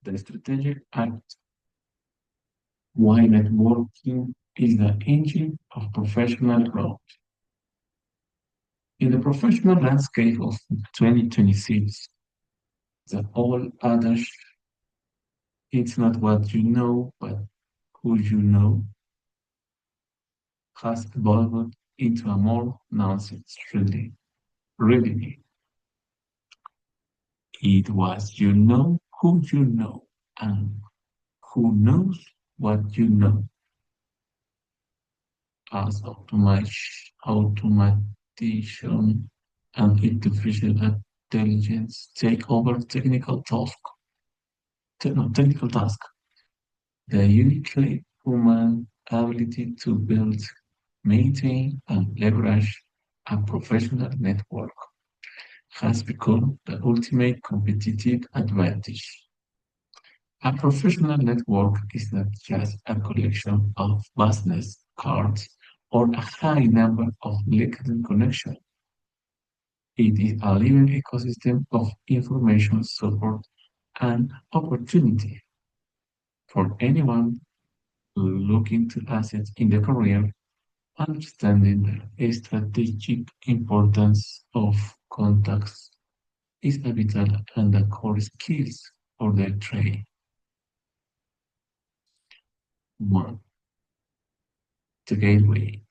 the strategic act. Why networking is the engine of professional growth. In the professional landscape of 2026, the old adage, it's not what you know, but who you know, has evolved into a more nonsense really. It was you know who you know and who knows what you know as automation and artificial intelligence take over technical task. The uniquely human ability to build, maintain, and leverage a professional network has become the ultimate competitive advantage. A professional network is not just a collection of business cards or a high number of LinkedIn connections. It is a living ecosystem of information, support, and opportunity for anyone looking to assets in their career. Understanding the strategic importance of contacts is a vital and the core skills for the trade. One, the gateway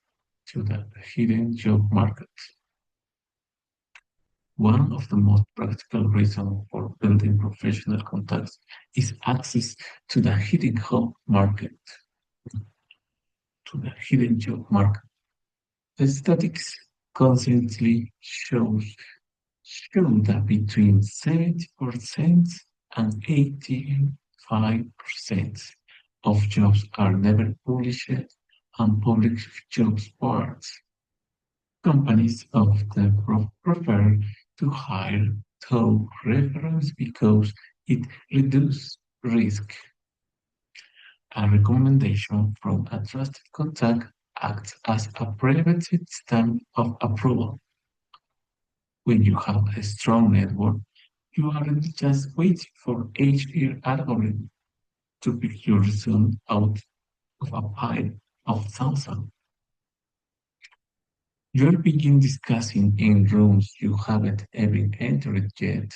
to the hidden job market. One of the most practical reasons for building professional contacts is access to the hidden job market, to the hidden job market. The statistics constantly show that between 70% and 85% of jobs are never published on public jobs boards. Companies often prefer to hire through referrals because it reduces risk. A recommendation from a trusted contact acts as a preventive stamp of approval. When you have a strong network, you aren't just waiting for HR algorithm to pick your resume out of a pile of thousands. You'll begin discussing in rooms you haven't even entered yet.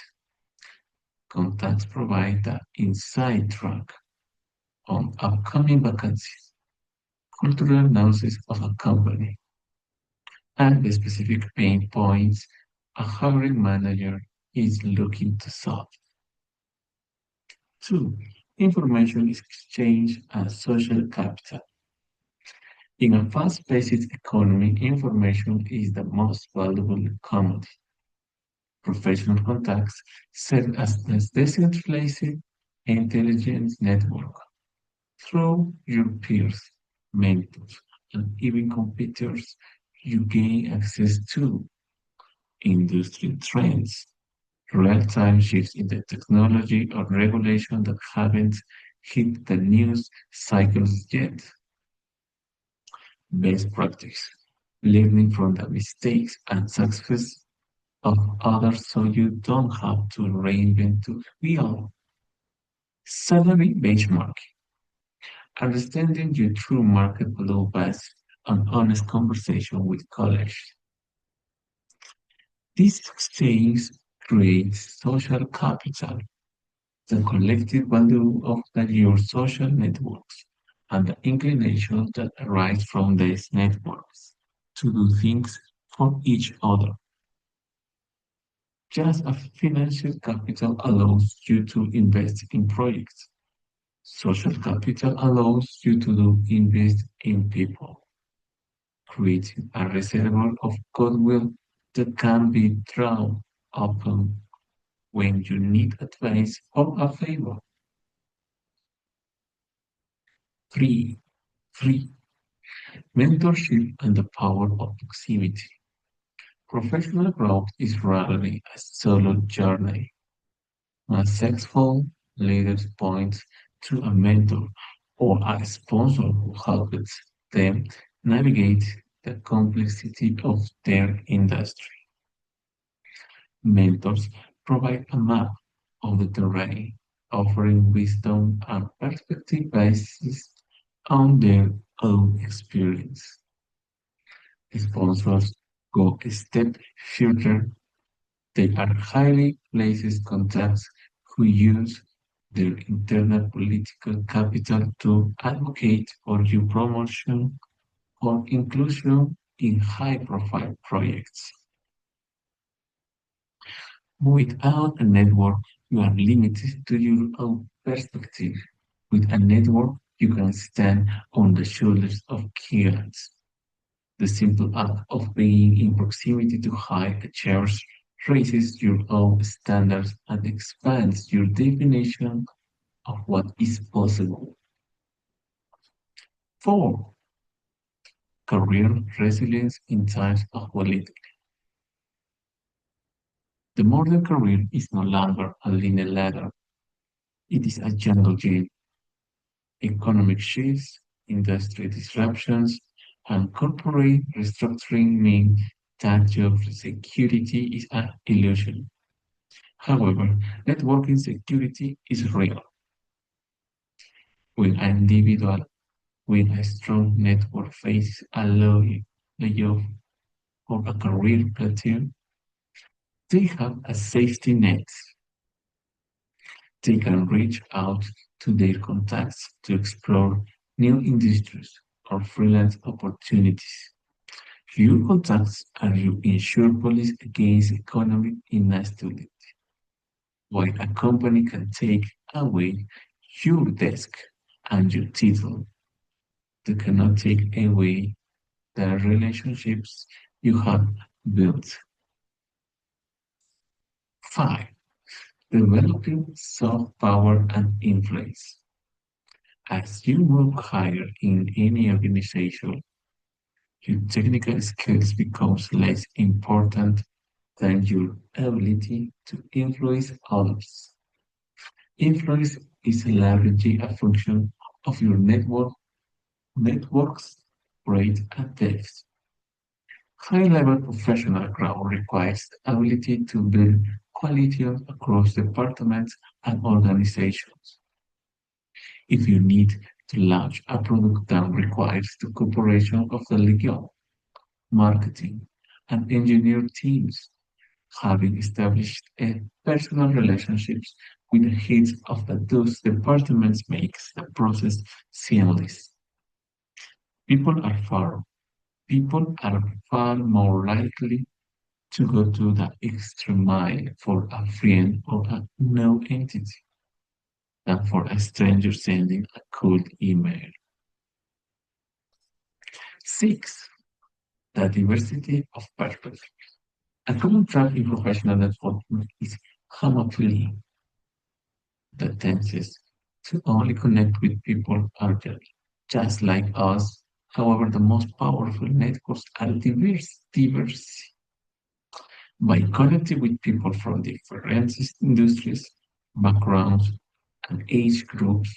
Contacts provide the inside track on upcoming vacancies, cultural nuances of a company, and the specific pain points a hiring manager is looking to solve. Two, information is exchange and social capital. In a fast-paced economy, information is the most valuable commodity. Professional contacts serve as a decentralized intelligence network. Through your peers, mentors, and even competitors, you gain access to industry trends, real-time shifts in the technology or regulation that haven't hit the news cycles yet. Best practice, learning from the mistakes and success of others so you don't have to reinvent the wheel. Salary benchmarking, understanding your true market below based on honest conversation with colleagues. This exchange creates social capital, the collective value of your social networks, and the inclination that arise from these networks to do things for each other. Just as financial capital allows you to invest in projects, social capital allows you to invest in people, creating a reservoir of goodwill that can be drawn upon when you need advice or a favor. Three, three, mentorship and the power of proximity. Professional growth is rarely a solo journey. A successful leader points to a mentor or a sponsor who helps them navigate the complexity of their industry. Mentors provide a map of the terrain, offering wisdom and perspective based on their own experience. Sponsors go a step further. They are highly placed contacts who use their internal political capital to advocate for your promotion or inclusion in high-profile projects. Without a network, you are limited to your own perspective. With a network, you can stand on the shoulders of giants. The simple act of being in proximity to high achievers raises your own standards and expands your definition of what is possible. 4. Career resilience in times of volatility. The modern career is no longer a linear ladder. It is a jungle gym. Economic shifts, industry disruptions, and corporate restructuring mean that job security is an illusion. However, networking security is real. When an individual with a strong network faces a layoff or a career plateau, they have a safety net. They can reach out to their contacts to explore new industries or freelance opportunities. Few contacts are your insurance policy against economic instability, while a company can take away your desk and your title. They cannot take away the relationships you have built. 5. Developing soft power and influence. As you move higher in any organization, your technical skills becomes less important than your ability to influence others. Influence is largely a function of your network's rate and depth. High-level professional growth requires the ability to build coalitions across departments and organizations. If you need to launch a product that requires the cooperation of the legal, marketing, and engineer teams, having established a personal relationships with the heads of those departments makes the process seamless. People are far People are far more likely to go to the extra mile for a friend or a known entity than for a stranger sending a cold email. 6. The diversity of perspectives. A common trap in professional networking is homophilia, the tendency to only connect with people are just like us. However, the most powerful networks are diverse. By connecting with people from different industries, backgrounds, and age groups,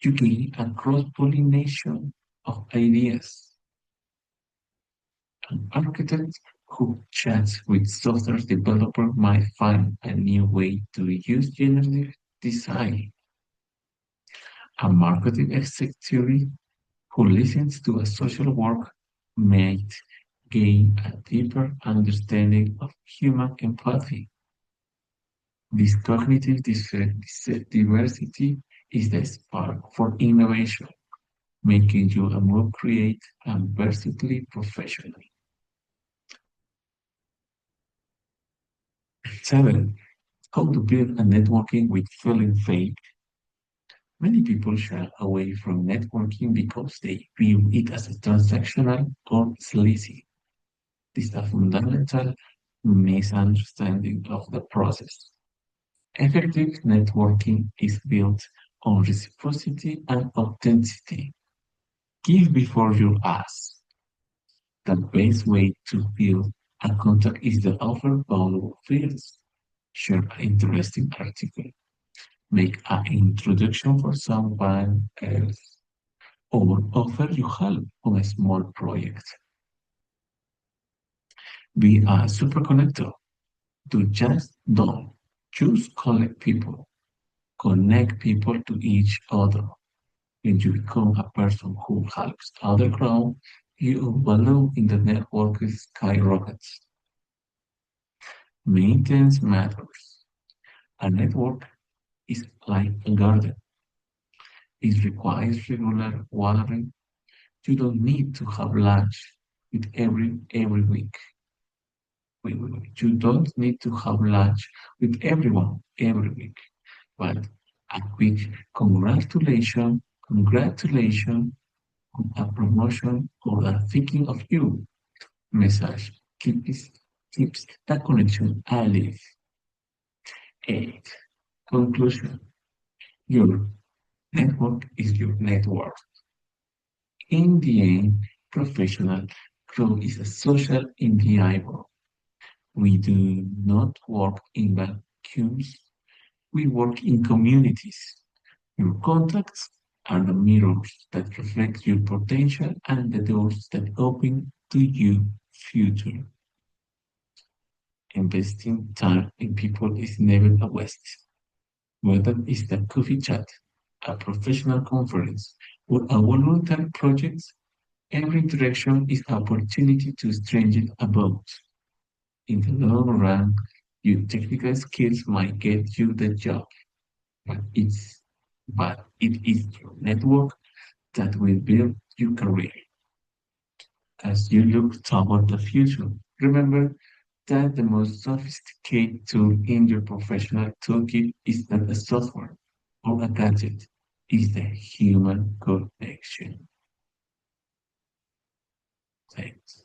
you gain a cross-pollination of ideas. An architect who chats with software developer might find a new way to use generative design. A marketing executive who listens to a social work might gain a deeper understanding of human empathy. This cognitive diversity is the spark for innovation, making you a more creative and versatile professional. 7. How to build a networking with feeling fake. Many people shy away from networking because they view it as a transactional or sleazy. This is a fundamental misunderstanding of the process. Effective networking is built on reciprocity and authenticity. Give before you ask. The best way to build a contact is to offer valuable fields. Share an interesting article. Make an introduction for someone else. Or offer your help on a small project. Be a super connector. Do just don't. Choose collect people. connect people to each other. When you become a person who helps others grow, your value in the network skyrockets. Maintenance matters. A network is like a garden. It requires regular watering. You don't need to have lunch with every week. You don't need to have lunch with everyone every week. But a quick congratulations on a promotion or a thinking of you message keeps that connection alive. 8. Conclusion. Your network is your network. In the end, professional growth is a social endeavor. We do not work in vacuums, we work in communities. Your contacts are the mirrors that reflect your potential and the doors that open to your future. Investing time in people is never a waste. Whether it's the coffee chat, a professional conference, or a voluntary project, every interaction is an opportunity to strengthen a bond. In the long run, your technical skills might get you the job, but it is your network that will build your career. As you look toward the future, remember that the most sophisticated tool in your professional toolkit is not a software or a gadget, it's the human connection. Thanks.